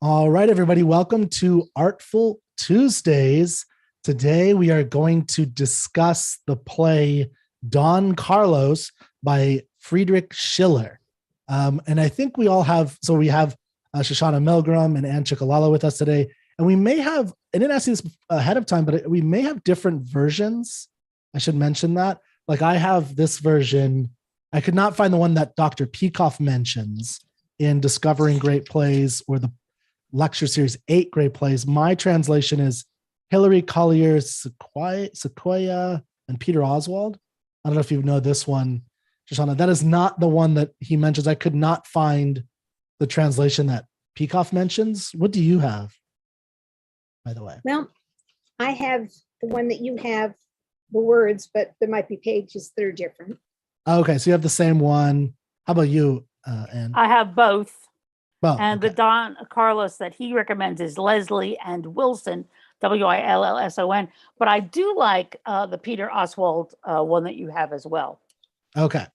All right, everybody, welcome to Artful Tuesdays. Today we are going to discuss the play Don Carlos by Friedrich Schiller. And I think we all have, so we have Shoshana Milgram and Ann Ciccolella with us today. And we may have, I didn't ask you this ahead of time, but we may have different versions. I should mention that. Like I have this version. I could not find the one that Dr. Peikoff mentions in Discovering Great Plays or the lecture series 8 Great Plays. My translation is Hilary Collier Sequoia and Peter Oswald. I don't know if you know this one, Shoshana. That is not the one that he mentions. I could not find the translation that Peikoff mentions. What do you have, by the way? Well, I have the one that you have, the words, but there might be pages that are different. Okay, so you have the same one. How about you, Ann? I have both. And the Don Carlos that he recommends is Leslie and Wilson, Willson. But I do like the Peter Oswald one that you have as well. Okay.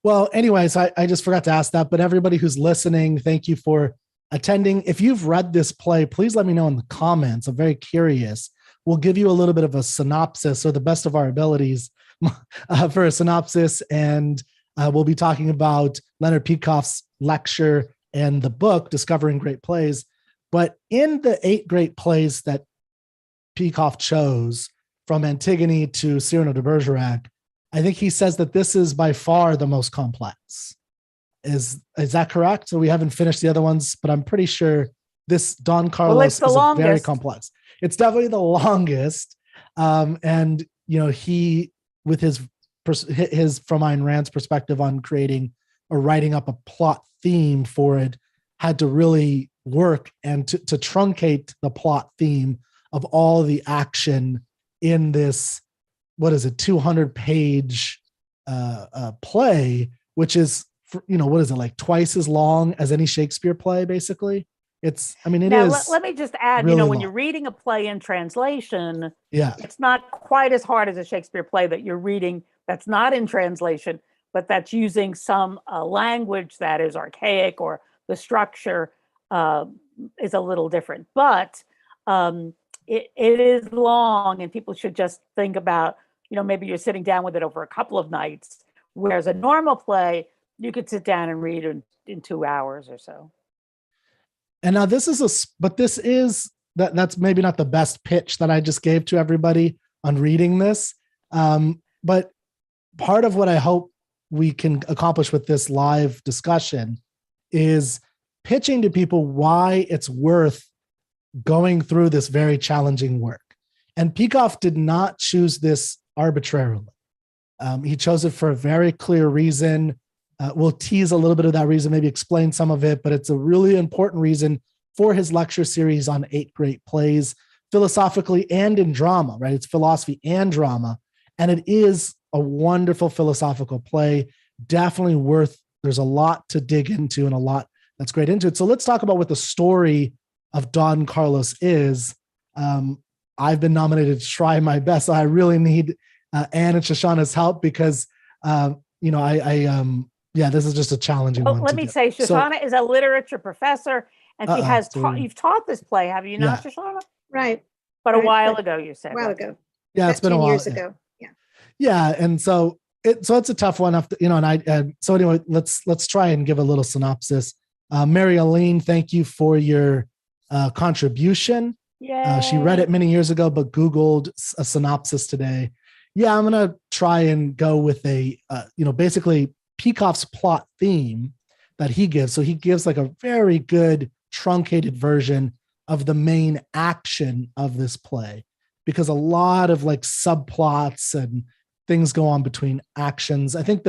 Well, anyways, I just forgot to ask that, but everybody who's listening, thank you for attending. If you've read this play, please let me know in the comments. I'm very curious. We'll give you a little bit of a synopsis or the best of our abilities for a synopsis. And we'll be talking about Leonard Peikoff's lecture and the book, Discovering Great Plays. But in the 8 great plays that Peikoff chose, from Antigone to Cyrano de Bergerac, I think he says that this is by far the most complex. Is that correct? So we haven't finished the other ones, but I'm pretty sure this Don Carlos is very complex. It's definitely the longest. And, you know, he, with his from Ayn Rand's perspective on creating or writing up a plot theme for it, had to really work and to truncate the plot theme of all the action in this, 200-page play, which is, what is it, like twice as long as any Shakespeare play, basically? Let me just add, really when long. you're reading a play in translation, yeah, it's not quite as hard as a Shakespeare play that you're reading that's not in translation, but that's using some language that is archaic, or the structure is a little different. But it is long, and people should just think about, maybe you're sitting down with it over a couple of nights, whereas a normal play, you could sit down and read in 2 hours or so. And now that's maybe not the best pitch that I just gave to everybody on reading this. But part of what I hope we can accomplish with this live discussion is pitching to people why it's worth going through this very challenging work. And Peikoff did not choose this arbitrarily. He chose it for a very clear reason. We'll tease a little bit of that reason, maybe explain some of it, but it's a really important reason for his lecture series on 8 great plays, philosophically and in drama, right? It's philosophy and drama. And it is a wonderful philosophical play, definitely there's a lot to dig into and a lot that's great into it. So let's talk about what the story of Don Carlos is. I've been nominated to try my best. So I really need Ann and Shoshana's help because, this is just a challenging one. Let me say, Shoshana is a literature professor, and she has you've taught this play, have you not, Shoshana? Right. But a while ago, you said. A while ago. Yeah, it's been a while. Years ago. Yeah, and so it's a tough one. So anyway, let's try and give a little synopsis. Mary Aline, thank you for your contribution. Yeah. She read it many years ago, but Googled a synopsis today. Yeah, I'm gonna try and go with basically Peikoff's plot theme that he gives. So he gives like a very good truncated version of the main action of this play, because a lot of like subplots and things go on between actions. I think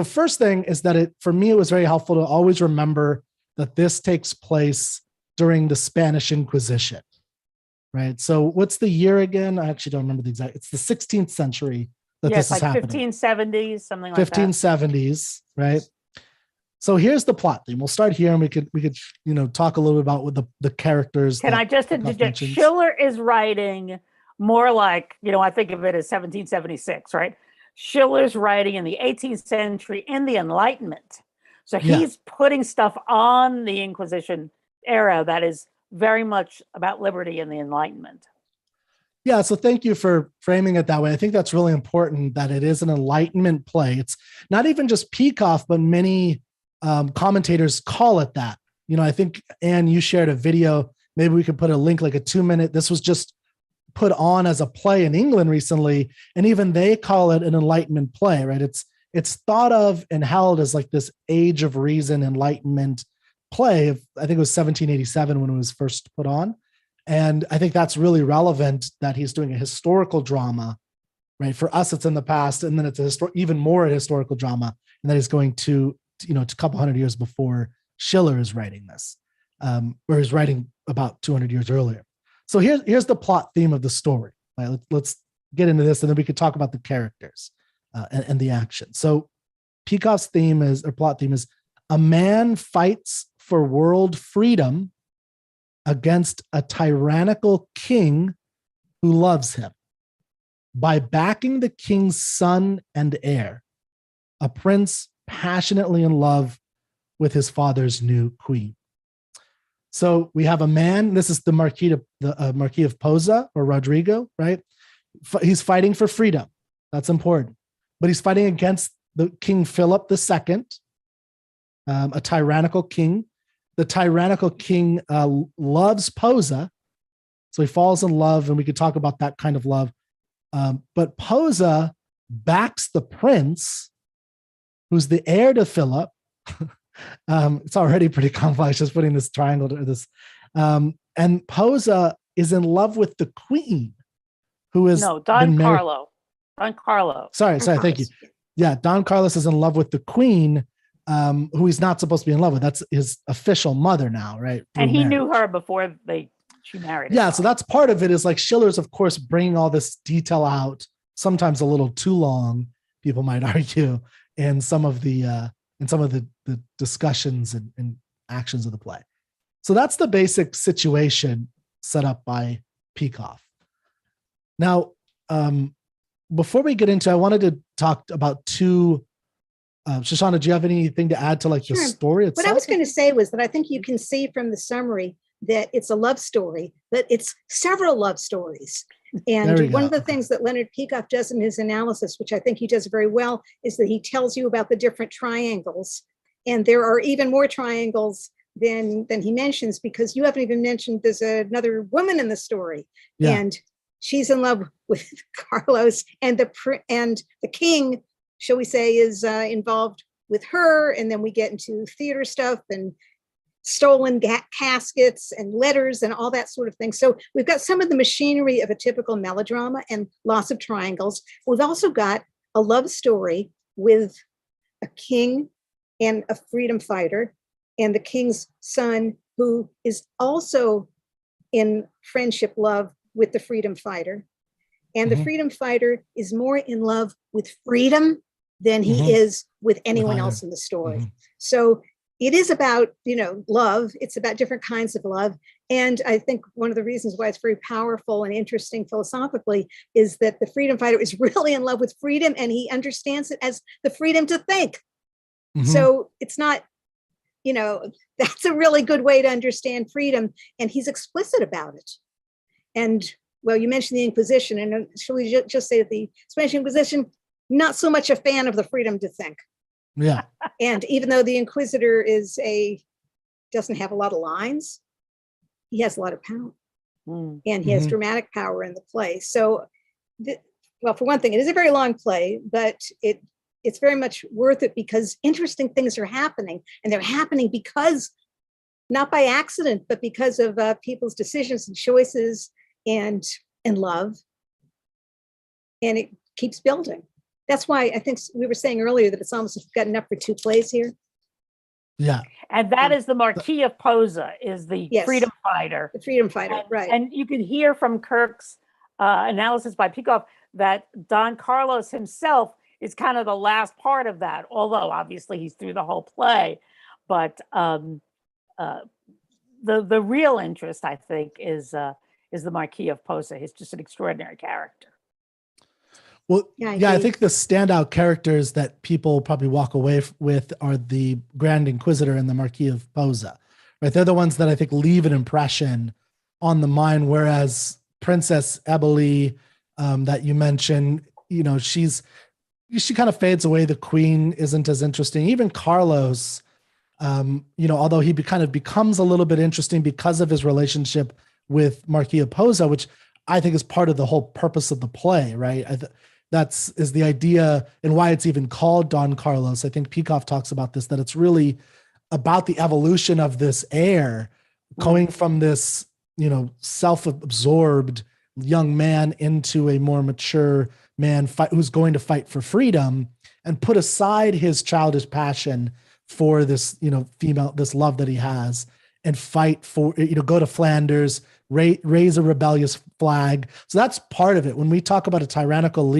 first thing is that for me, it was very helpful to always remember that this takes place during the Spanish Inquisition, right? So what's the year again? I actually don't remember the exact, it's the 16th century that this is happening. 1570s, something like that. 1570s, right? So here's the plot theme. We'll start here, and we could talk a little bit about what the characters. Can I just interject? Schiller is writing more like, I think of it as 1776, right? Schiller's writing in the 18th century in the Enlightenment. So he's putting stuff on the Inquisition era that is very much about liberty and the Enlightenment. Yeah, so thank you for framing it that way. I think that's really important, that it is an Enlightenment play. It's not even just Peikoff, but many commentators call it that. You know, I think, Anne, you shared a video. Maybe we could put a link, like a 2-minute. This was just put on as a play in England recently, and even they call it an Enlightenment play, right? It's thought of and held as like this Age of Reason Enlightenment play. I think it was 1787 when it was first put on. And I think that's really relevant, that he's doing a historical drama, right? For us, it's in the past, and then it's even more a historical drama, and that he's going to, you know, a couple hundred years before Schiller is writing this, or he's writing about 200 years earlier. So here's the plot theme of the story. Right? Let's get into this, and then we could talk about the characters and the action. So Peikoff's plot theme is: a man fights for world freedom against a tyrannical king who loves him. By backing the king's son and heir, a prince passionately in love with his father's new queen. So we have a man, this is the Marquis of Posa, or Rodrigo, right? He's fighting for freedom. That's important. But he's fighting against the King Philip II, a tyrannical king. The tyrannical king loves Posa, so he falls in love, and we could talk about that kind of love. But Posa backs the prince, who's the heir to Philip. It's already pretty complex just putting this triangle to this. And Posa is in love with the queen, who is Don Carlo. Don Carlo. Sorry, thank you. Yeah, Don Carlos is in love with the queen, who he's not supposed to be in love with. That's his official mother now, right? And he knew her before she married him. Yeah, so that's part of it, is like Schiller's, of course, bringing all this detail out, sometimes a little too long, people might argue, in some of the discussions and actions of the play. So that's the basic situation set up by Peikoff. Now, before we get into, I wanted to talk about two. Shoshana, do you have anything to add to the story itself? What I was going to say was that I think you can see from the summary that it's a love story, but it's several love stories. And one of the things that Leonard Peikoff does in his analysis, which I think he does very well, is that he tells you about the different triangles. And there are even more triangles than he mentions, because you haven't even mentioned there's another woman in the story. Yeah. And she's in love with Carlos, and the king, shall we say, is involved with her. And then we get into theater stuff and stolen caskets and letters and all that sort of thing. So we've got some of the machinery of a typical melodrama and lots of triangles. We've also got a love story with a king and a freedom fighter, and the king's son, who is also in friendship love with the freedom fighter. And the freedom fighter is more in love with freedom than he is with anyone else in the story. So it is about, love. It's about different kinds of love. And I think one of the reasons why it's very powerful and interesting philosophically is that the freedom fighter is really in love with freedom, and he understands it as the freedom to think. So it's not, that's a really good way to understand freedom. And he's explicit about it. And well, you mentioned the Inquisition, and shall we just say that the Spanish Inquisition, not so much a fan of the freedom to think. Yeah. And even though the inquisitor doesn't have a lot of lines, he has a lot of power. And he has dramatic power in the play. So, for one thing, it is a very long play, but it's very much worth it, because interesting things are happening, and they're happening because, not by accident, but because of people's decisions and choices and love. And it keeps building. That's why I think we were saying earlier that it's almost got enough for two plays here. Yeah. And that is the Marquis of Posa, is the freedom fighter. The freedom fighter, right. And you can hear from Kirk's analysis by Peikoff that Don Carlos himself is kind of the last part of that, although obviously he's through the whole play. But the real interest, I think, is the Marquis of Posa. He's just an extraordinary character. Well, I think the standout characters that people probably walk away with are the Grand Inquisitor and the Marquis of Posa, right? They're the ones that I think leave an impression on the mind, whereas Princess Eboli, that you mentioned, she kind of fades away. The queen isn't as interesting. Even Carlos, although he kind of becomes a little bit interesting because of his relationship with Marquis of Posa, which I think is part of the whole purpose of the play, right? That's the idea, and why it's even called Don Carlos. I think Peikoff talks about this, that it's really about the evolution of this heir going from this, self-absorbed young man into a more mature man who's going to fight for freedom and put aside his childish passion for this, female, this love that he has, and fight for, go to Flanders, raise a rebellious flag. So that's part of it. When we talk about a tyrannical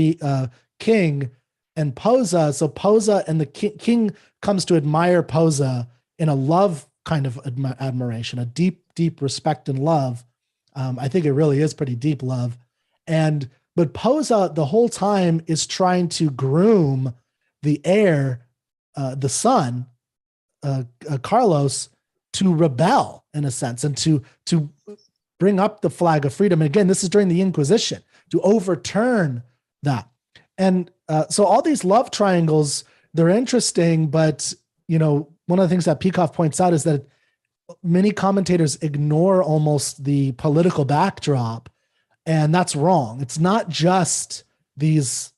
king and Posa, so Posa and the king comes to admire Posa in a love kind of admiration, a deep, deep respect and love. I think it really is pretty deep love. But Posa the whole time is trying to groom the heir, the son, Carlos, to rebel in a sense, and to bring up the flag of freedom. And again, this is during the Inquisition, to overturn that. And so all these love triangles, they're interesting, but one of the things that Peikoff points out is that many commentators ignore almost the political backdrop, and that's wrong. It's not just these,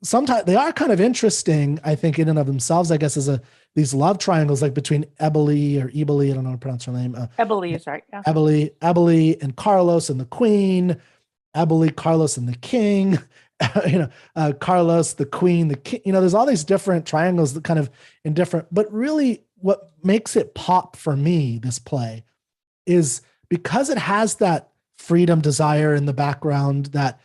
sometimes they are kind of interesting, I think, in and of themselves, I guess, as these love triangles, like between Eboli, I don't know how to pronounce her name. Eboli is right. Yeah. Eboli and Carlos and the queen, Eboli, Carlos and the king, Carlos, the queen, the king, there's all these different triangles that kind of indifferent, but really what makes it pop for me, this play, is because it has that freedom desire in the background, that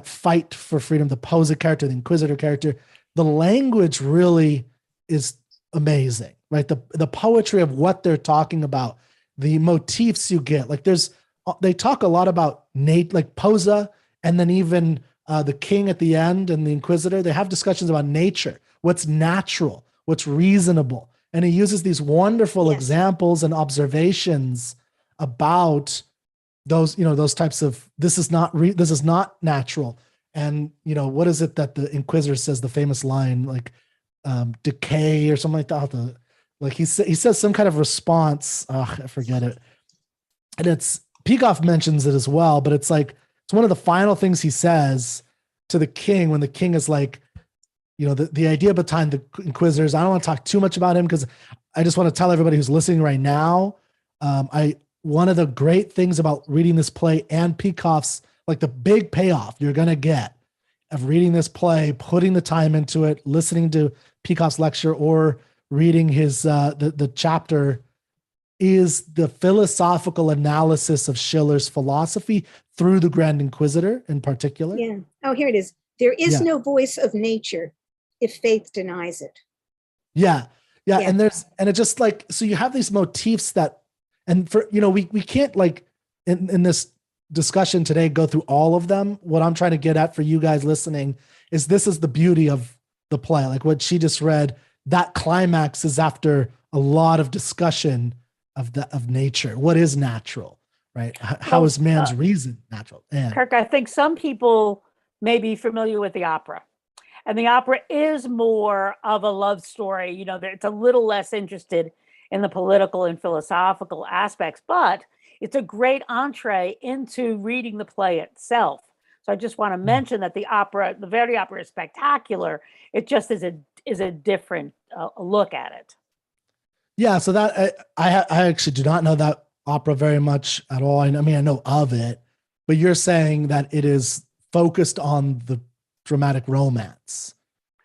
fight for freedom, the Posa character, the Inquisitor character, the language really is amazing, right? The poetry of what they're talking about, the motifs you get, like they talk a lot about like Posa, and then even the king at the end and the Inquisitor, they have discussions about nature, what's natural, what's reasonable. And he uses these wonderful examples and observations about those, those types of, this is not natural. And, what is it that the Inquisitor says, the famous line, like decay or something like that? Like he says some kind of response. I forget it. And Peikoff mentions it as well, but it's one of the final things he says to the king when the king is like, the idea behind the Inquisitors. I don't want to talk too much about him because I just want to tell everybody who's listening right now. One of the great things about reading this play and Peikoff's, like the big payoff you're going to get of reading this play, putting the time into it, listening to Peikoff's lecture or reading his, the chapter, is the philosophical analysis of Schiller's philosophy through the Grand Inquisitor in particular. Yeah. Oh, here it is. There is no voice of nature if faith denies it. Yeah. And it's just like, so you have these motifs that, and for, we can't like in this discussion today, go through all of them. What I'm trying to get at for you guys listening is this is the beauty of the play. Like what she just read, that climax is after a lot of discussion of nature. What is natural, right? How is man's reason natural? And Kirk, I think some people may be familiar with the opera. And the opera is more of a love story. It's a little less interested in the political and philosophical aspects, but it's a great entree into reading the play itself. So I just want to mention that the Verdi opera is spectacular. It just is a different look at it. Yeah, so that I actually do not know that opera very much at all. I mean, I know of it, but you're saying that it is focused on the dramatic romance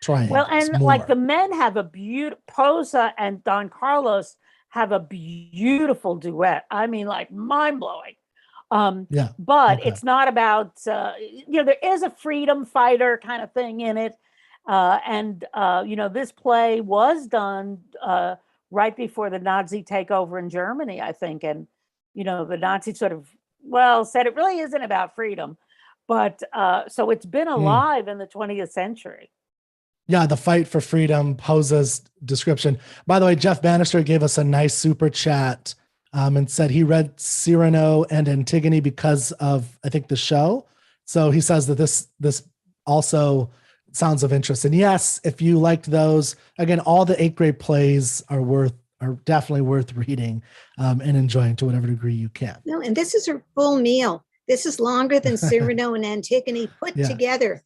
triangles. Well, and more. Like the men have a beautiful, Posa and Don Carlos have a beautiful duet. I mean, like mind-blowing. But it's not about, there is a freedom fighter kind of thing in it. This play was done right before the Nazi takeover in Germany, I think. And, the Nazis sort of, said it really isn't about freedom. But so it's been alive in the 20th century. Yeah, the fight for freedom, Posa's description. By the way, Jeff Bannister gave us a nice super chat and said he read Cyrano and Antigone because of, I think, the show. So he says that this also sounds of interest. And yes, if you liked those, again, all the 8th grade plays are definitely worth reading and enjoying to whatever degree you can. No, and this is a full meal. This is longer than Cyrano and Antigone put together.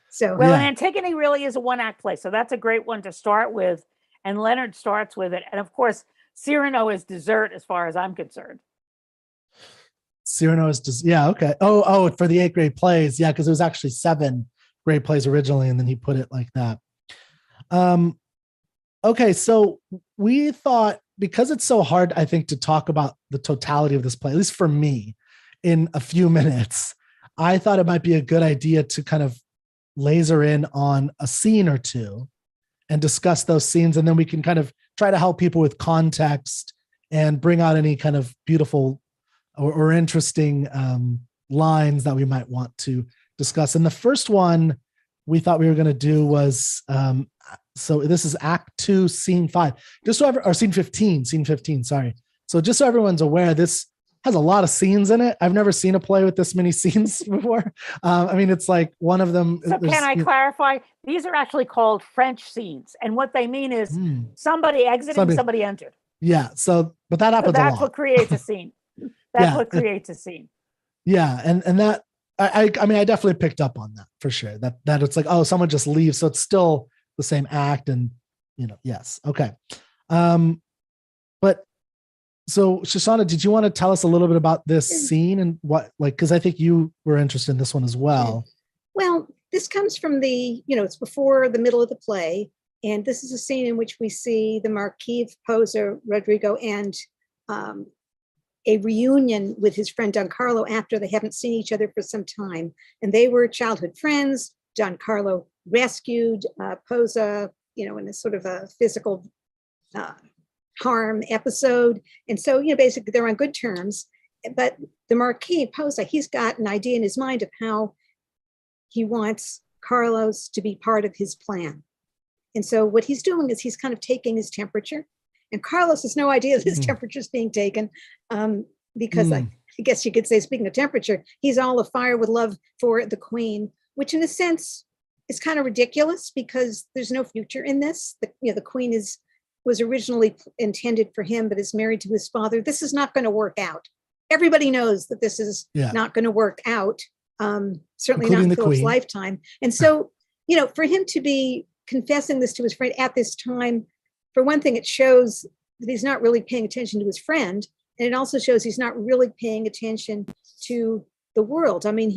So well, and Antigone really is a 1-act play, so that's a great one to start with. And Leonard starts with it, and of course, Cyrano is dessert as far as I'm concerned. Cyrano is okay. Oh, for the 8th grade plays, because it was actually 7 grade plays originally, and then he put it like that. Okay, so we thought, because it's so hard, I think, to talk about the totality of this play, at least for me, in a few minutes, I thought it might be a good idea to kind of laser in on a scene or two and discuss those scenes. And then we can kind of try to help people with context and bring out any kind of beautiful or interesting lines that we might want to discuss. And the first one we thought we were going to do was, so this is Act 2, Scene 5, or Scene 15, sorry. So just so everyone's aware, this has a lot of scenes in it. I've never seen a play with this many scenes before. I mean, it's like one of them. So can I clarify? These are actually called French scenes. And what they mean is somebody exited, somebody entered. Yeah. So, but that happens a lot. That's what creates a scene. That's what creates a scene. Yeah. And that, I mean, I definitely picked up on that for sure. That it's like, oh, someone just leaves. So it's still the same act and, yes. Okay. But so Shoshana, did you want to tell us a little bit about this scene and what, because I think you were interested in this one as well. Well, this comes from it's before the middle of the play. And this is a scene in which we see the Marquis, Posa, Rodrigo, and a reunion with his friend Don Carlo after they haven't seen each other for some time. And they were childhood friends. Don Carlo rescued Posa, in a sort of a physical harm episode. And so, basically they're on good terms. But the Marquis, Posa, he's got an idea in his mind of how he wants Carlos to be part of his plan. And so what he's doing is he's kind of taking his temperature. And Carlos has no idea that his temperature is being taken because I guess you could say, speaking of temperature, he's all afire with love for the queen, which in a sense is kind of ridiculous because there's no future in this. The queen was originally intended for him, but is married to his father. This is not going to work out. Everybody knows that this is not going to work out, certainly not in Philip's lifetime. And so, for him to be confessing this to his friend at this time, for one thing, it shows that he's not really paying attention to his friend. And it also shows he's not really paying attention to the world. I mean,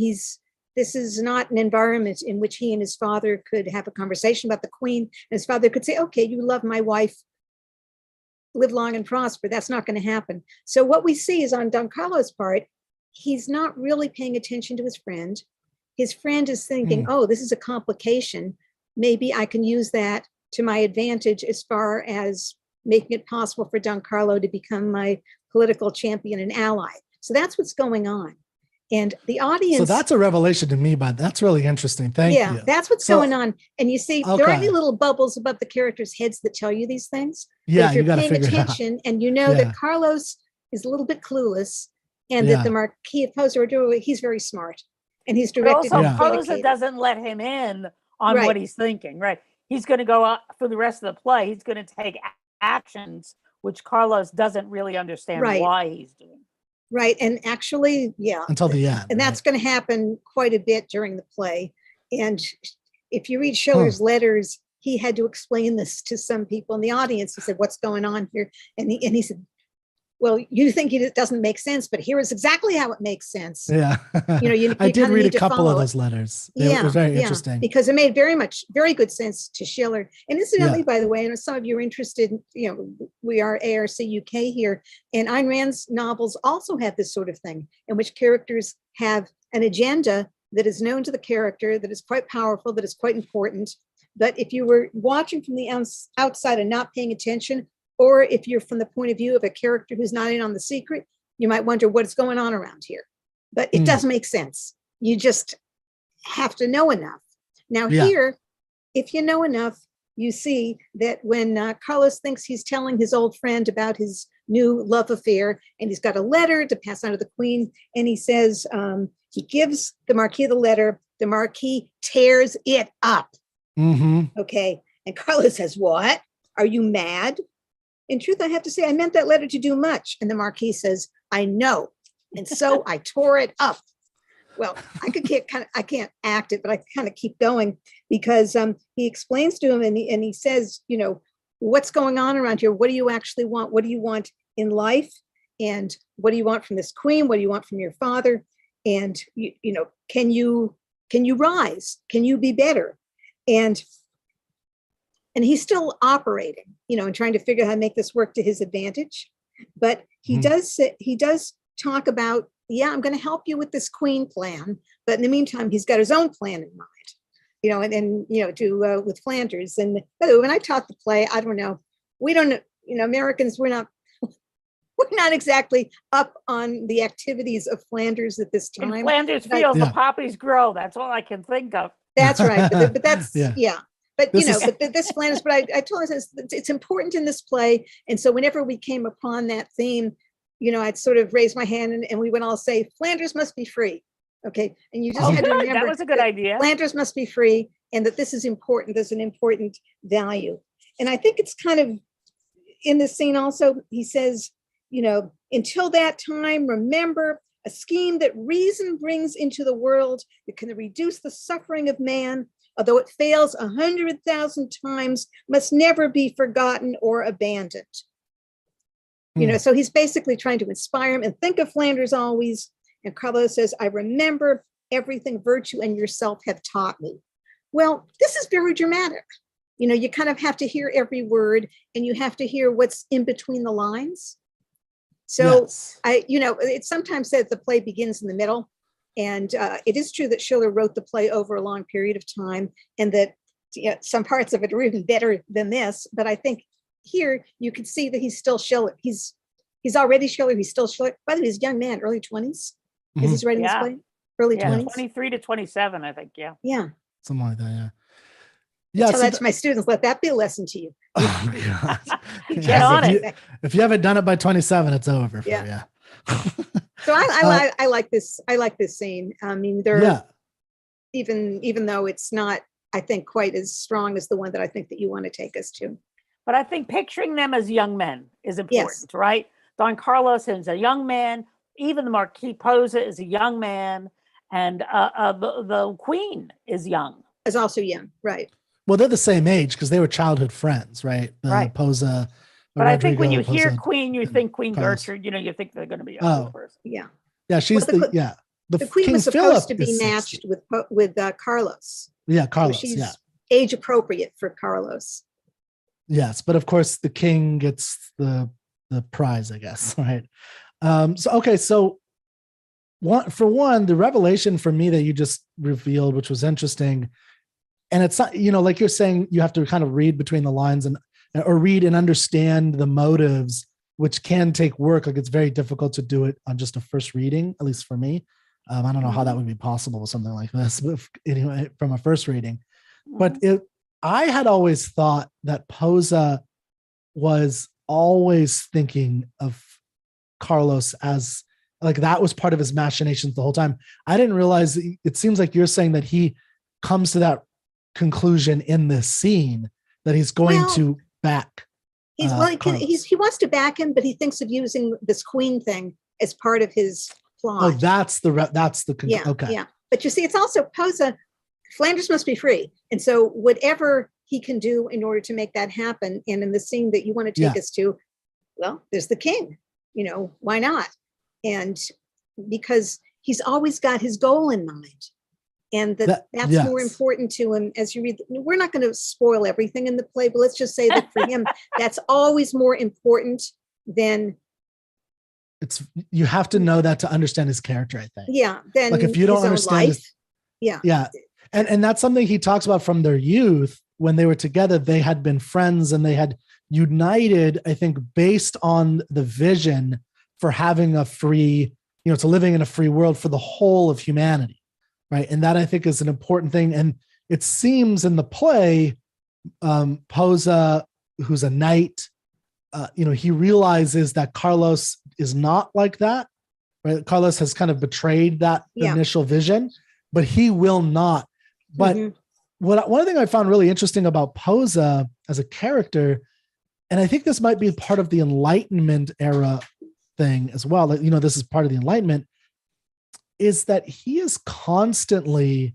this is not an environment in which he and his father could have a conversation about the queen. And his father could say, okay, you love my wife, live long and prosper. That's not going to happen. So what we see is on Don Carlo's part, he's not really paying attention to his friend. His friend is thinking, oh, this is a complication. Maybe I can use that to my advantage as far as making it possible for Don Carlo to become my political champion and ally. So that's what's going on. And the audience. So that's a revelation to me, but that's really interesting. Thank you. Yeah, that's what's going on. And you see, there aren't any little bubbles above the characters' heads that tell you these things. Yeah, if you're paying attention and you know that Carlos is a little bit clueless and that the Marquis of Posa, he's very smart. And he's directed. But also, Posa doesn't let him in on what he's thinking, right? He's going to go out for the rest of the play. He's going to take actions, which Carlos doesn't really understand why he's doing. Right. And actually, until the end. And that's going to happen quite a bit during the play. And if you read Schiller's letters, he had to explain this to some people in the audience. He said, what's going on here? And he said, well, you think it doesn't make sense, but here is exactly how it makes sense. Yeah. You I did read a couple of those letters. It was very interesting. Because it made very good sense to Schiller. And incidentally, by the way, and if some of you are interested, we are ARCUK here, and Ayn Rand's novels also have this sort of thing, in which characters have an agenda that is known to the character, that is quite powerful, that is quite important. But if you were watching from the outside and not paying attention, or if you're from the point of view of a character who's not in on the secret, you might wonder what is going on around here. But it does make sense. You just have to know enough. Now here, if you know enough, you see that when Carlos thinks he's telling his old friend about his new love affair, and he's got a letter to pass on to the queen, and he says, he gives the Marquis the letter, the Marquis tears it up. Okay. And Carlos says, what? Are you mad? In truth, I have to say, I meant that letter to do much. And the Marquis says, I know. And so I tore it up. Well, I can't act it, but I kind of keep going because he explains to him and he says, you know, what's going on around here? What do you actually want? What do you want in life? And what do you want from this queen? What do you want from your father? And, you know, can you rise? Can you be better? And he's still operating, you know, and trying to figure out how to make this work to his advantage. But he does talk about, yeah, I'm going to help you with this queen plan. But in the meantime, he's got his own plan in mind, you know, and you know, to with Flanders. And by the way, when I taught the play, I don't know, we don't, you know, Americans, we're not exactly up on the activities of Flanders at this time. In Flanders fields, the poppies grow. That's all I can think of. That's right. But that's, yeah. But, you know, but this Flanders, but I told him it's important in this play. And so whenever we came upon that theme, you know, I'd sort of raise my hand and we would all say, Flanders must be free. Okay. And you just had to remember that was a good idea. Flanders must be free and that this is important. There's an important value. And I think it's kind of in this scene also, he says, you know, until that time, remember a scheme that reason brings into the world that can reduce the suffering of man, although it fails 100,000 times, must never be forgotten or abandoned. You know, so he's basically trying to inspire him and think of Flanders always. And Carlos says, I remember everything virtue and yourself have taught me. Well, this is very dramatic. You know, you kind of have to hear every word and you have to hear what's in between the lines. So you know, it's sometimes said the play begins in the middle. And it is true that Schiller wrote the play over a long period of time and that some parts of it are even better than this. But I think here you can see that he's still Schiller. He's already Schiller. He's still Schiller. By the way, he's a young man, early 20s. Is he writing this play? Early 20s? 23 to 27, I think. Yeah. Yeah. Something like that. Yeah. Yeah. Tell that to my students. Let that be a lesson to you. Oh, God. Get on it. If you haven't done it by 27, it's over for you. So I like this. I like this scene. I mean, even though it's not, I think, quite as strong as the one that I think that you want to take us to. But I think picturing them as young men is important, right? Don Carlos is a young man. Even the Marquis Posa is a young man, and the Queen is young. Is also young, right? Well, they're the same age because they were childhood friends, right? Posa. But I think when you hear Queen, you think Queen Gertrude. You know, you think they're going to be a young person. Yeah, she's the Queen King was supposed to be 60. matched with Carlos. Yeah, Carlos. So she's age appropriate for Carlos. Yes, but of course the king gets the prize, I guess, right? So the revelation for me that you just revealed, which was interesting, and it's not, you know, like you're saying, you have to kind of read between the lines or read and understand the motives, which can take work. Like it's very difficult to do it on just a first reading, at least for me. I don't know how that would be possible with something like this, but anyway, from a first reading. But I had always thought that Posa was always thinking of Carlos as like that was part of his machinations the whole time. I didn't realize it seems like you're saying that he comes to that conclusion in this scene that he's going to back. He wants to back him, but he thinks of using this Queen thing as part of his plot. Oh, that's the okay. Yeah. But you see, it's also Posa. Flanders must be free, and so whatever he can do in order to make that happen. And in the scene that you want to take us to, well, there's the king. You know, why not? And because he's always got his goal in mind. And that's more important to him as you read. We're not going to spoil everything in the play, but let's just say that for him, that's always more important than. You have to know that to understand his character, I think. Yeah. Then like if you don't understand life, yeah. And that's something he talks about from their youth when they were together. They had been friends and they had united, I think, based on the vision for having a free, to living in a free world for the whole of humanity. Right. And that I think is an important thing. And, it seems in the play, Posa, who's a knight, he realizes that Carlos is not like that, right? Carlos has kind of betrayed that initial vision, but he will not. But one thing I found really interesting about Posa as a character, and I think this might be part of the Enlightenment era thing as well, this is part of the Enlightenment, is that he is constantly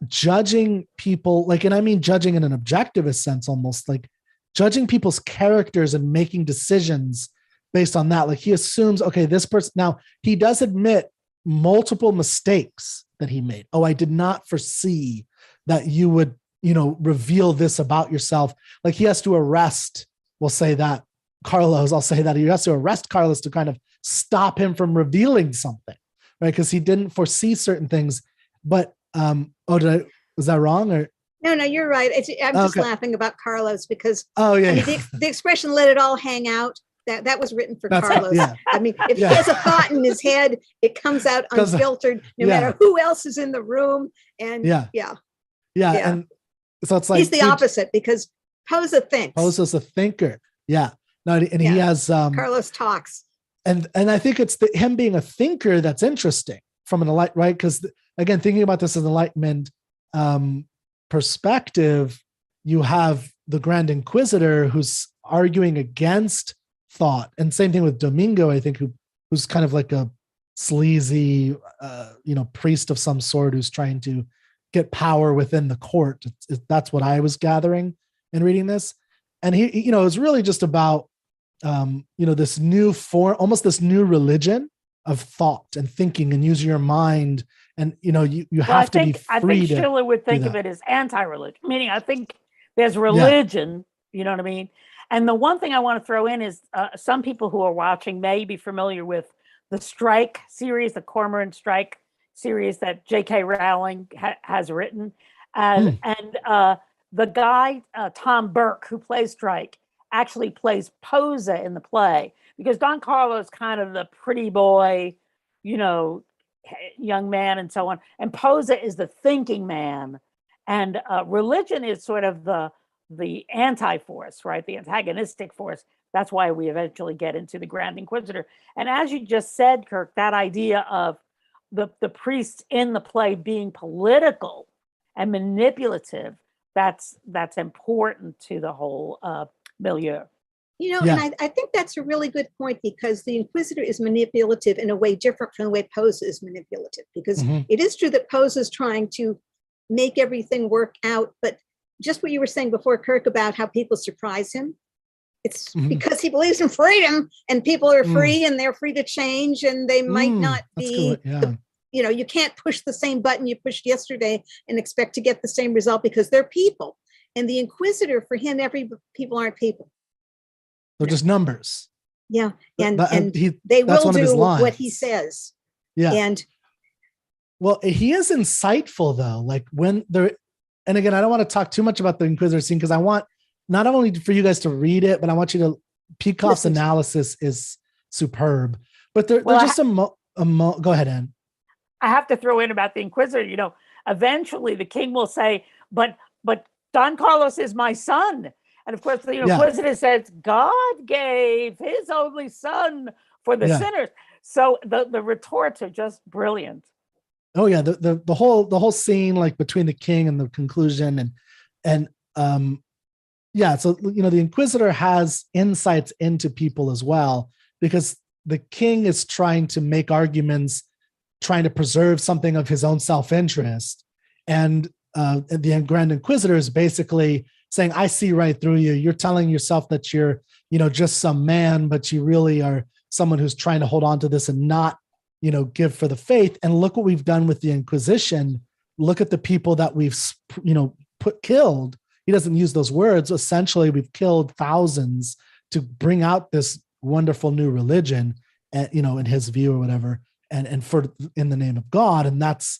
judging people, and I mean judging in an objectivist sense, almost like judging people's characters and making decisions based on that. Like he assumes, okay, this person, now he does admit multiple mistakes that he made. Oh, I did not foresee that you would, reveal this about yourself. Like he has to arrest, we'll say that, Carlos, I'll say that he has to arrest Carlos to kind of stop him from revealing something, right? Because he didn't foresee certain things. But, was that wrong or? No, you're right. I'm just laughing about Carlos because the expression "let it all hang out" that was written for Carlos. I mean, if he has a thought in his head, it comes out unfiltered, no matter who else is in the room. And and so it's like he's the opposite because Posa thinks. Posa's a thinker. Yeah. No, and he has Carlos talks. And I think it's him being a thinker that's interesting from an enlightenment, right? Because again, thinking about this as an Enlightenment perspective, you have the Grand Inquisitor who's arguing against thought, and same thing with Domingo, I think, who's kind of like a sleazy, priest of some sort who's trying to get power within the court. That's what I was gathering in reading this, and he, it's really just about, this new form, almost this new religion of thought and thinking and using your mind. And, you have to be free. I think Schiller would think of it as anti-religion, meaning I think there's religion, you know what I mean? And the one thing I want to throw in is some people who are watching may be familiar with the Strike series, the Cormoran Strike series that J.K. Rowling has written. And the guy, Tom Burke, who plays Strike, actually plays Posa in the play, because Don Carlos is kind of the pretty boy, young man and so on. And Posa is the thinking man. And religion is sort of the anti-force, right? The antagonistic force. That's why we eventually get into the Grand Inquisitor. And as you just said, Kirk, that idea of the priests in the play being political and manipulative, that's important to the whole milieu. And I think that's a really good point, because the Inquisitor is manipulative in a way different from the way Posa is manipulative, because it is true that Posa is trying to make everything work out. But just what you were saying before, Kirk, about how people surprise him, it's because he believes in freedom, and people are free and they're free to change, and they might not be, you can't push the same button you pushed yesterday and expect to get the same result, because they're people. And the Inquisitor, for him, people aren't people. They're just numbers. Yeah. And they will do what he says. Yeah. And well, he is insightful though. Like when they're, and again, I don't want to talk too much about the Inquisitor scene, because I want not only for you guys to read it, but I want you to, Peikoff's analysis is superb. But they're just go ahead, Ann. I have to throw in about the Inquisitor, eventually the king will say, but Don Carlos is my son. And of course, the Inquisitor says, God gave his only son for the sinners. So the retorts are just brilliant. Oh yeah, the whole scene, like between the king and the conclusion, and so the Inquisitor has insights into people as well, because the king is trying to make arguments, trying to preserve something of his own self-interest, and the Grand Inquisitor is basically saying, I see right through you. You're telling yourself that you're, just some man, but you really are someone who's trying to hold on to this and not, give for the faith. And look what we've done with the Inquisition. Look at the people that we've, killed. He doesn't use those words. Essentially, we've killed thousands to bring out this wonderful new religion, in his view or whatever, and in the name of God. And that's,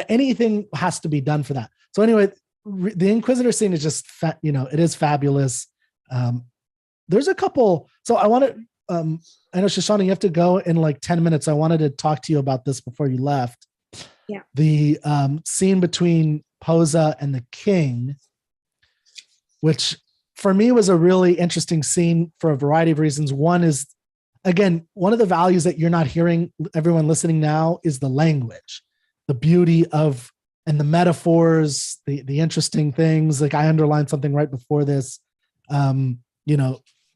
anything has to be done for that. So anyway, the Inquisitor scene is just, it is fabulous. There's a couple. So I want to, I know, Shoshana, you have to go in like 10 minutes. I wanted to talk to you about this before you left. The scene between Posa and the king, which for me was a really interesting scene for a variety of reasons. One is, again, one of the values that you're not hearing, everyone listening now, is the language, the beauty of, and the metaphors, the interesting things. Like I underlined something right before this.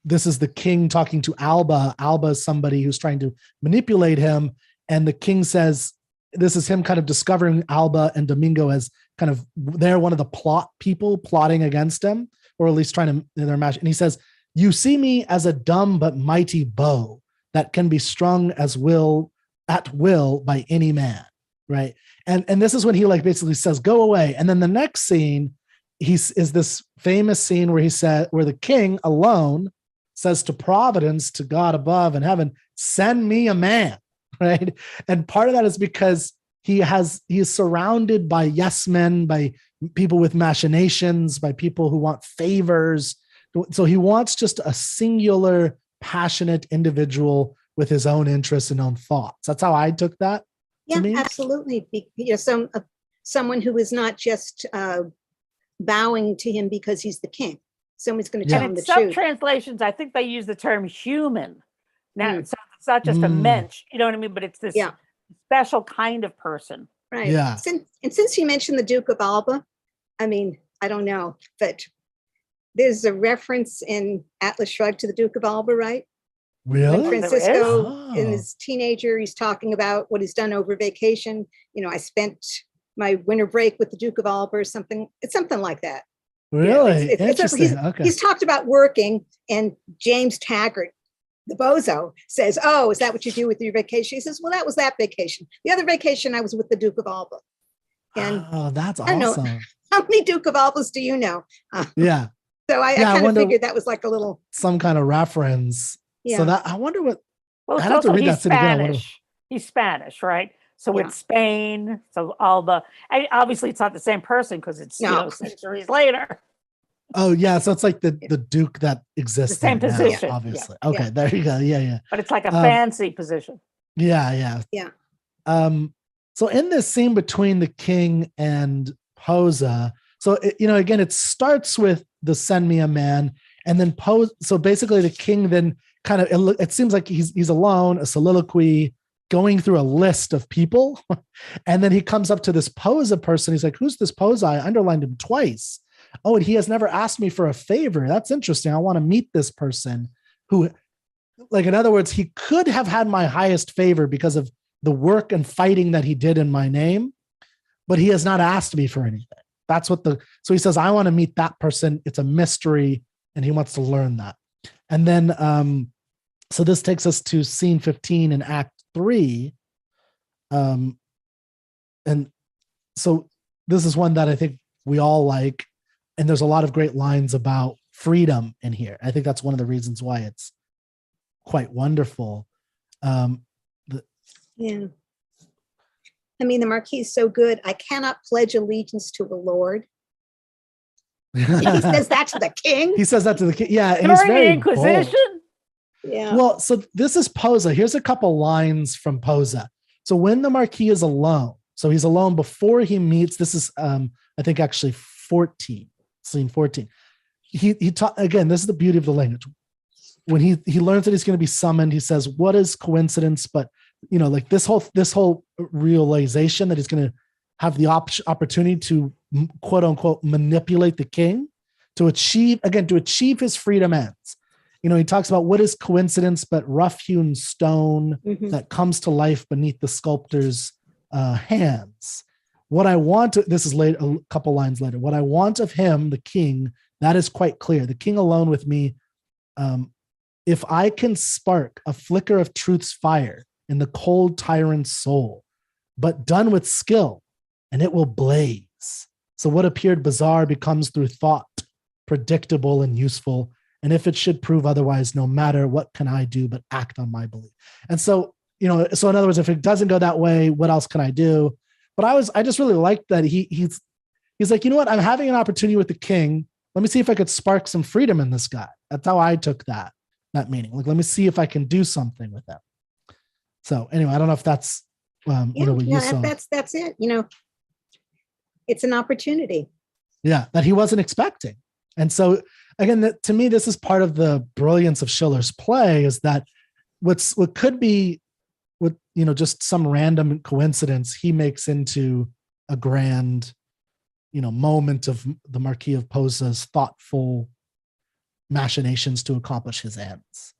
This is the king talking to Alba. Alba is somebody who's trying to manipulate him. And the king says, this is him kind of discovering Alba and Domingo as kind of, they're one of the plot people plotting against him, or at least trying to, they're match. And he says, you see me as a dumb but mighty bow that can be strung at will by any man. Right. And this is when he like basically says, go away. And then the next scene, is this famous scene where where the king alone says to Providence, to God above in heaven, send me a man. Right. And part of that is because he is surrounded by yes men, by people with machinations, by people who want favors. So he wants just a singular, passionate individual with his own interests and own thoughts. That's how I took that. Yeah, absolutely. Someone who is not just bowing to him because he's the king. Someone's going to tell him the truth. Some translations, I think they use the term human. Now, so it's not just a mensch, you know what I mean? But it's this special kind of person. Right. Yeah. Since you mentioned the Duke of Alba, I mean, I don't know, but there's a reference in Atlas Shrugged to the Duke of Alba, right? Really? When Francisco, in his teenager, he's talking about what he's done over vacation. I spent my winter break with the Duke of Alba or something. It's something like that. Really? Interesting. Okay. He's talked about working, and James Taggart, the bozo, says, oh, is that what you do with your vacation? He says, well, that was that vacation. The other vacation, I was with the Duke of Alba. And that's awesome. I don't know, how many Duke of Albas do you know? Yeah. So I kind of figured that was like a little. Some kind of reference. Yeah. So that, I wonder what. Well, I'd have to read that Spanish. He's Spanish, right? So it's Spain. So Alba. Obviously, it's not the same person because it's centuries later. Oh yeah, so it's like the Duke that exists. The same position, now, obviously. Yeah. Okay, there you go. Yeah. But it's like a fancy position. Yeah. So in this scene between the king and Posa, so again, it starts with the send me a man, and then Posa. So basically, the king then kind of it seems like he's alone, a soliloquy, going through a list of people, and then he comes up to this Posa person. He's like, "Who's this Posa? I underlined him twice." Oh, and he has never asked me for a favor. That's interesting. I want to meet this person who, like, in other words, he could have had my highest favor because of the work and fighting that he did in my name, but he has not asked me for anything. That's what so he says, I want to meet that person. It's a mystery, and he wants to learn that. And then, so this takes us to scene 15 in Act 3. And so this is one that I think we all like. And there's a lot of great lines about freedom in here. I think that's one of the reasons why it's quite wonderful. I mean, the Marquis is so good. I cannot pledge allegiance to the Lord. He says that to the king. He says that to the king. Yeah. And he's very Inquisition. Bold. Yeah. Well, so this is Posa. Here's a couple lines from Posa. So when the Marquis is alone, so he's alone before he meets, this is, I think actually 14. Scene 14. He again, this is the beauty of the language. When he learns that he's going to be summoned, he says, what is coincidence? But like this whole realization that he's going to have the opportunity to quote unquote manipulate the king to achieve his freedom ends. He talks about what is coincidence but rough-hewn stone that comes to life beneath the sculptor's hands. What I want, this is later, a couple lines later, what I want of him, the king, that is quite clear. The king alone with me, if I can spark a flicker of truth's fire in the cold tyrant's soul, but done with skill, and it will blaze. So what appeared bizarre becomes through thought predictable and useful. And if it should prove otherwise, no matter what can I do but act on my belief. And so, so in other words, if it doesn't go that way, what else can I do? But I just really liked that he's like, you know what? I'm having an opportunity with the king. Let me see if I could spark some freedom in this guy. That's how I took that meaning. Like, let me see if I can do something with him. So anyway, I don't know if that's what you saw. That's it. It's an opportunity. Yeah, that he wasn't expecting. And so again, to me, this is part of the brilliance of Schiller's play, is that what could be just some random coincidence, he makes into a grand, moment of the Marquis of Posa's thoughtful machinations to accomplish his ends.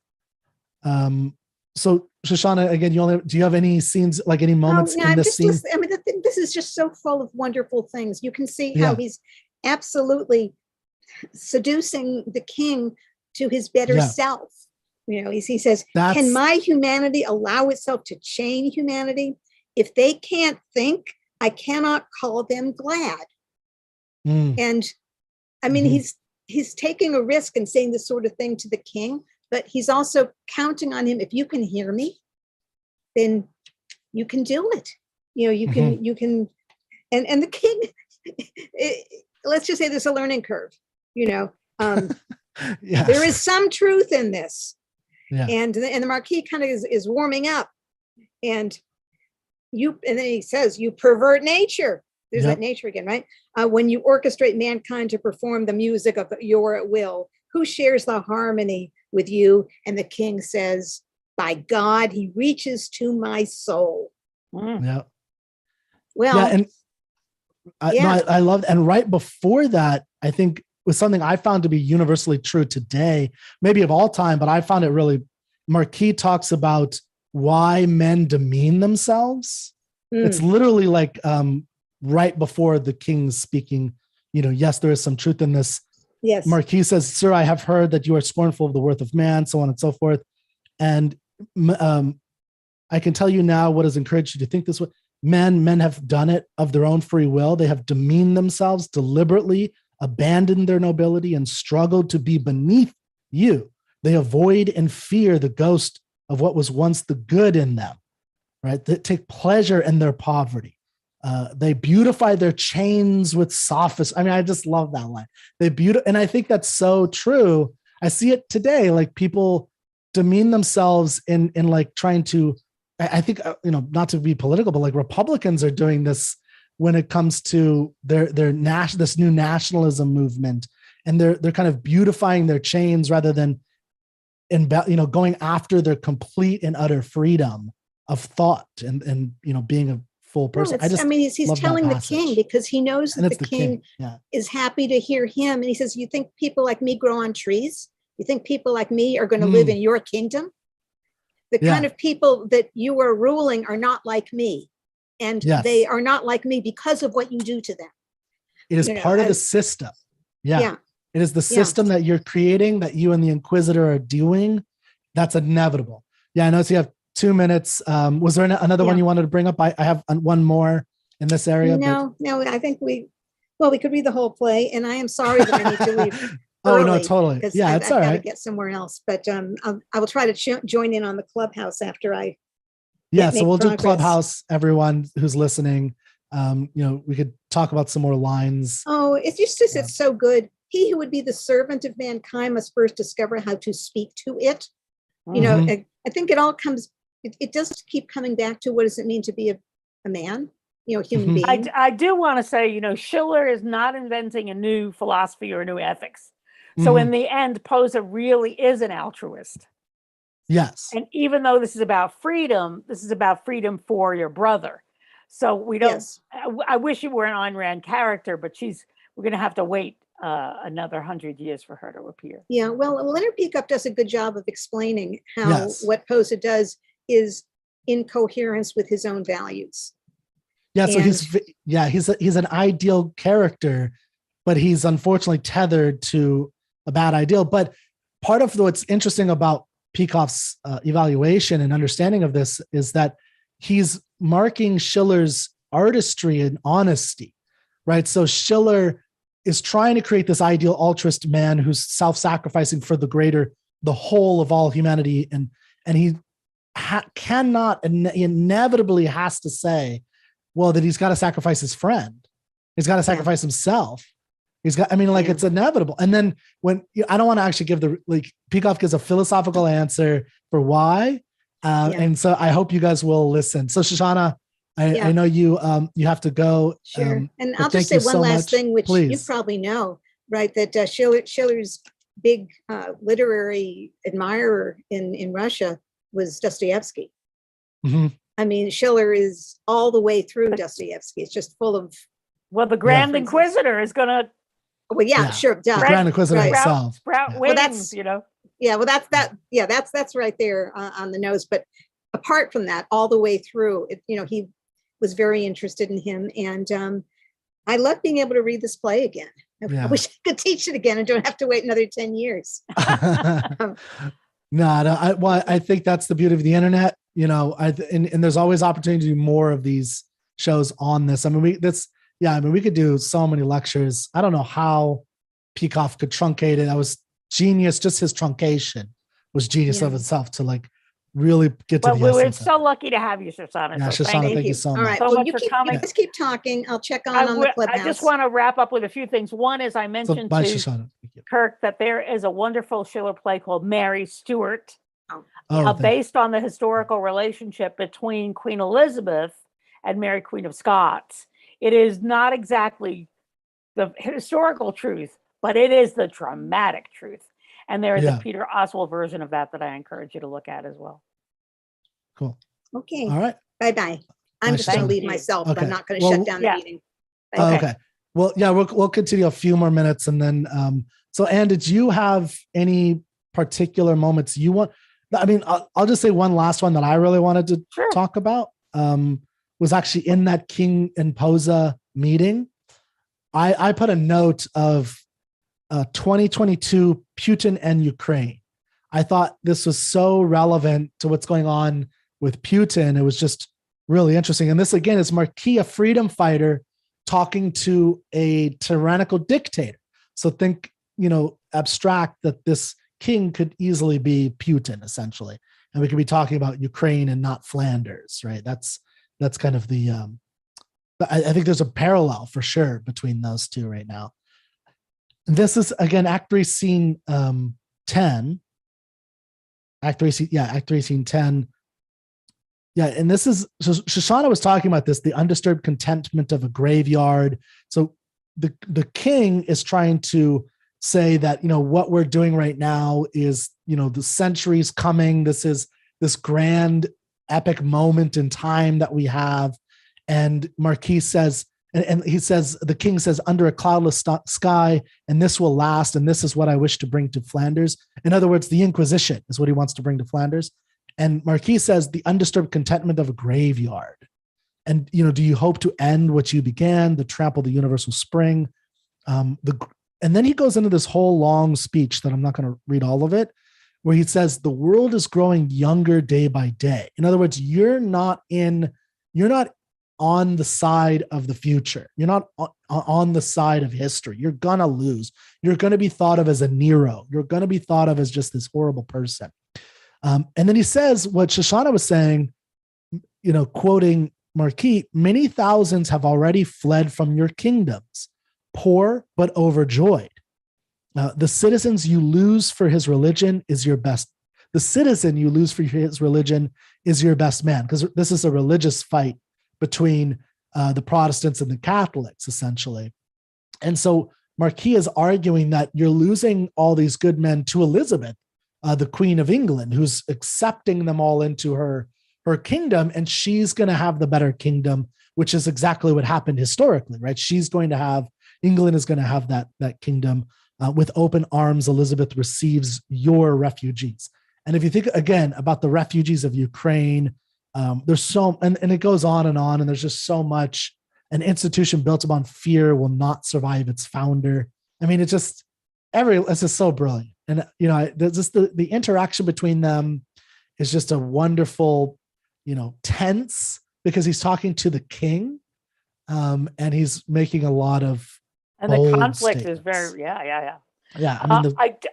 So Shoshana, again, do you have any scenes, like any moments in this scene? This is just so full of wonderful things. You can see how he's absolutely seducing the king to his better self. He says, can my humanity allow itself to chain humanity? If they can't think, I cannot call them glad. And he's taking a risk and saying this sort of thing to the king, but he's also counting on him. If you can hear me, then you can do it. You can, and the king, let's just say there's a learning curve, there is some truth in this. Yeah. And the Marquis kind of is warming up, and then he says, you pervert nature. There's that nature again, right? When you orchestrate mankind to perform the music of your will, who shares the harmony with you? And the king says, by God, he reaches to my soul. Yeah. Well, I loved, and right before that, I think was something I found to be universally true today, maybe of all time, but I found it really, Marquis talks about why men demean themselves. It's literally like right before the king's speaking, yes, there is some truth in this. Yes. Marquis says, sir, I have heard that you are scornful of the worth of man, so on and so forth. And I can tell you now what has encouraged you to think this way. Men have done it of their own free will. They have demeaned themselves deliberately, abandoned their nobility, and struggled to be beneath you. They avoid and fear the ghost of what was once the good in them, right? They take pleasure in their poverty. They beautify their chains with sophistry. I just love that line. And I think that's so true. I see it today, like people demean themselves in like trying to, I think, not to be political, but like Republicans are doing this when it comes to this new nationalism movement, and they're kind of beautifying their chains rather than going after their complete and utter freedom of thought and being a full person. He's telling the king because he knows that the king is happy to hear him, and he says, "You think people like me grow on trees? You think people like me are going to live in your kingdom? The kind of people that you are ruling are not like me, and they are not like me because of what you do to them. It is part of the system. Yeah. It is the system that you're creating, that you and the inquisitor are doing. That's inevitable. Yeah, I know. So you have 2 minutes. Was there another one you wanted to bring up? I have one more in this area. No, I think we could read the whole play, and I am sorry that I need to leave. Oh, no, totally. Yeah, it's all right. I've got to get somewhere else, but I will try to join in on the Clubhouse after I. So we'll do Clubhouse. Everyone who's listening, we could talk about some more lines. Oh, it's it's so good. He who would be the servant of mankind must first discover how to speak to it. I think it all comes. It does keep coming back to what does it mean to be a man, human being. I do want to say, Schiller is not inventing a new philosophy or a new ethics. So in the end, Posa really is an altruist. Yes. And even though this is about freedom for your brother. So we don't, yes. I wish it were an Ayn Rand character, but we're going to have to wait another 100 years for her to appear. Yeah, well, Leonard Peacock does a good job of explaining how what Posa does is in coherence with his own values. Yeah, so he's an ideal character, but he's unfortunately tethered to a bad ideal. But part of what's interesting about Peacock's evaluation and understanding of this is that he's marking Schiller's artistry and honesty, right? So Schiller is trying to create this ideal altruist man who's self-sacrificing for the whole of all humanity, and he he inevitably has to say, well, that he's got to sacrifice his friend, he's got to sacrifice himself. It's inevitable. And then I don't want to actually give Peacock gives a philosophical answer for why. And so I hope you guys will listen. So Shoshana, I know you have to go. Sure. And I'll just say one last thing, which you probably know, right? That Schiller's big literary admirer in Russia was Dostoevsky. Mm-hmm. I mean, Schiller is all the way through Dostoevsky. It's just full of. Well, the Grand Inquisitor is going to. Well, sure. The Grand Inquisitor himself. Well, that's Yeah, well, that's right there on the nose. But apart from that, all the way through, he was very interested in him, and I love being able to read this play again. I wish I could teach it again and don't have to wait another 10 years. No, I think that's the beauty of the internet. And there's always opportunity to do more of these shows on this. I mean, we could do so many lectures. I don't know how Peikoff could truncate it. That was genius. Just his truncation was genius of itself to really get to the essence. We're so lucky to have you, Shoshana. Yeah, Shoshana, thank you so much. All right, so much for coming. Let's keep talking. I'll check on the Clubhouse. I just want to wrap up with a few things. One is I mentioned to Kirk that there is a wonderful Schiller play called Mary Stewart, based on the historical relationship between Queen Elizabeth and Mary, Queen of Scots. It is not exactly the historical truth, but it is the dramatic truth. And there is a Peter Oswald version of that I encourage you to look at as well. Cool. Okay. All right. Bye-bye. I'm just going to leave myself. Okay. I'm not going to shut down the meeting. Okay. Well, we'll continue a few more minutes. And then, so Anne, did you have any particular moments you want? I mean, I'll just say one last one that I really wanted to talk about was actually in that King and Posa meeting. I put a note of 2022 Putin and Ukraine. I thought this was so relevant to what's going on with Putin. It was just really interesting. And this, again, is Marquee, a freedom fighter, talking to a tyrannical dictator. So think, abstract that this king could easily be Putin, essentially. And we could be talking about Ukraine and not Flanders, right? That's kind of the, I think there's a parallel for sure between those two right now. This is, again, Act 3, Scene 10. Act 3, Scene 10. Yeah, and this is, so Shoshana was talking about this, the undisturbed contentment of a graveyard. So the king is trying to say that, what we're doing right now is, the centuries coming. This is this grand epic moment in time that we have. And Marquis says, and he says, the king says, under a cloudless sky, and this will last, and this is what I wish to bring to Flanders. In other words, the Inquisition is what he wants to bring to Flanders. And Marquis says, the undisturbed contentment of a graveyard. And, do you hope to end what you began, to trample the universal spring? And then he goes into this whole long speech that I'm not going to read all of it, where he says, the world is growing younger day by day. In other words, you're not on the side of the future. You're not on the side of history. You're going to lose. You're going to be thought of as a Nero. You're going to be thought of as just this horrible person. And then he says what Shoshana was saying, quoting Marquis, many thousands have already fled from your kingdoms, poor but overjoyed. The citizens you lose for his religion is your best. The citizen you lose for his religion is your best man, because this is a religious fight between the Protestants and the Catholics, essentially. And so Marquis is arguing that you're losing all these good men to Elizabeth, the Queen of England, who's accepting them all into her kingdom, and she's going to have the better kingdom, which is exactly what happened historically, right? England is going to have that kingdom. With open arms, Elizabeth receives your refugees. And if you think, again, about the refugees of Ukraine, there's so, and it goes on, and there's just so much. An institution built upon fear will not survive its founder. I mean, it's just so brilliant. And, there's just the interaction between them is just a wonderful, tense, because he's talking to the king, and he's making a lot of, and the conflict statements. Is very, yeah.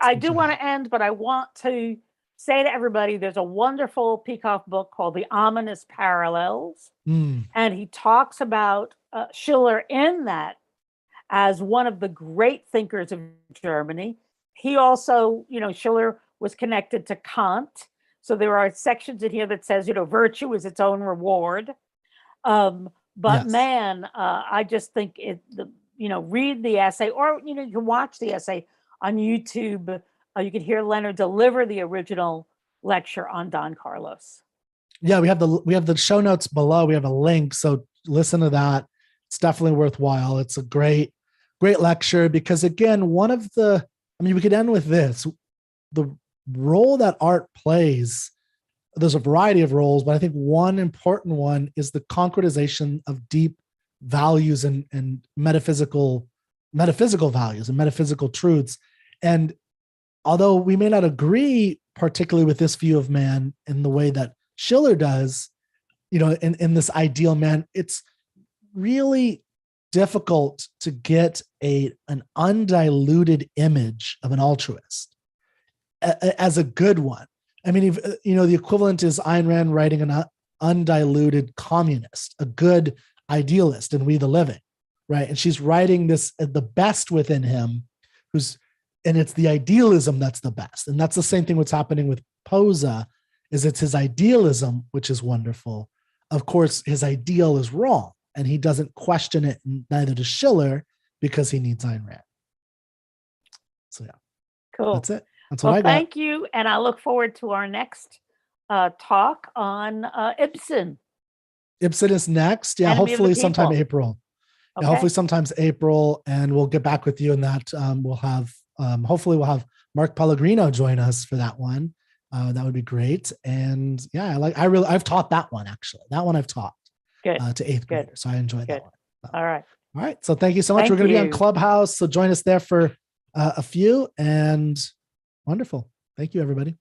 I do want to end, but I want to say to everybody, there's a wonderful Peikoff book called The Ominous Parallels. And he talks about Schiller in that as one of the great thinkers of Germany. He also, Schiller was connected to Kant. So there are sections in here that says, virtue is its own reward. But Yes. man, I just think read the essay, or, you can watch the essay on YouTube. You can hear Leonard deliver the original lecture on Don Carlos. Yeah, we have the show notes below. We have a link, so listen to that. It's definitely worthwhile. It's a great lecture, because again, we could end with this. The role that art plays, there's a variety of roles, but I think one important one is the concretization of deep values and metaphysical values and metaphysical truths. And although we may not agree particularly with this view of man in the way that Schiller does, in this ideal man, it's really difficult to get an undiluted image of an altruist as a good one. I mean, the equivalent is Ayn Rand writing an undiluted communist, a good idealist in We the Living, right? And she's writing this the best within him, and it's the idealism that's the best. And that's the same thing what's happening with Posa, is it's his idealism, which is wonderful. Of course, his ideal is wrong, and he doesn't question it, neither does Schiller, because he needs Ayn Rand. So yeah, cool. That's it. That's what I got. Thank you, and I look forward to our next talk on Ibsen. Ibsen is next. Yeah, Enemy hopefully sometime April. Okay. Yeah, hopefully sometimes April, and we'll get back with you in that. Hopefully we'll have Mark Pellegrino join us for that one. That would be great. And yeah, I've taught that one, actually. That one I've taught to 8th graders. So I enjoyed that one. All right. All right. So thank you so much. We're going to be on Clubhouse. So join us there for a few, and wonderful. Thank you, everybody.